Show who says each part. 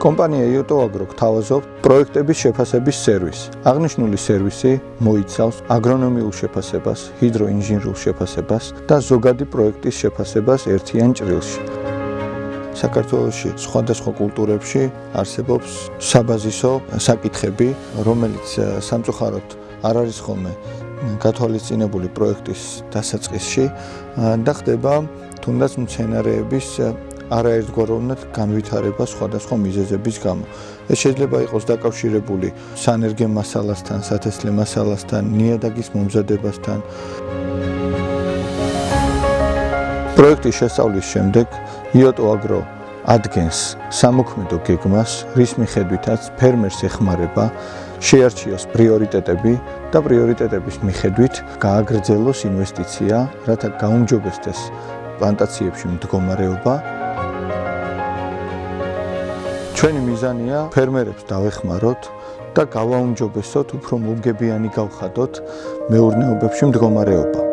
Speaker 1: კომპანია იოტო აგრო გთავაზობთ პროექტების შეფასების სერვისს. აღნიშნული სერვისი მოიცავს აგრონომიულ შეფასებას, ჰიდროინჟინერულ შეფასებას და ზოგადი პროექტის შეფასებას ერთიან ჭრილში. საქართველოში სხვადასხვა კულტურებში არსებობს საბაზისო საკითხები, რომელიც სამწუხაროდ არ არის ხოლმე გათვალისწინებული პროექტის დასაწყისში და ხდება თუნდაც მცენარეების არაერთგვაროვნად განვითარება სხვადასხვა მიზეზების გამო. ეს შეიძლება იყოს დაკავშირებული სანერგე მასალასთან, სათესლე მასალასთან, ნიადაგის მომზადებასთან. პროექტის შესწავლის შემდეგ იოტო აგრო ადგენს სამოქმედო გეგმას, რის მიხედვითაც ფერმერს ეხმარება შეარჩიოს პრიორიტეტები და პრიორიტეტების მიხედვით გააგრძელოს ინვესტიცია, რათა გაუმჯობესდეს პლანტაციებში მდგომარეობა. ჩვენი მიზანია ფერმერებს დავეხმაროთ და გავაუმჯობესოთ, უფრო მომგებიანი გავხადოთ მეურნეობებში მდგომარეობა.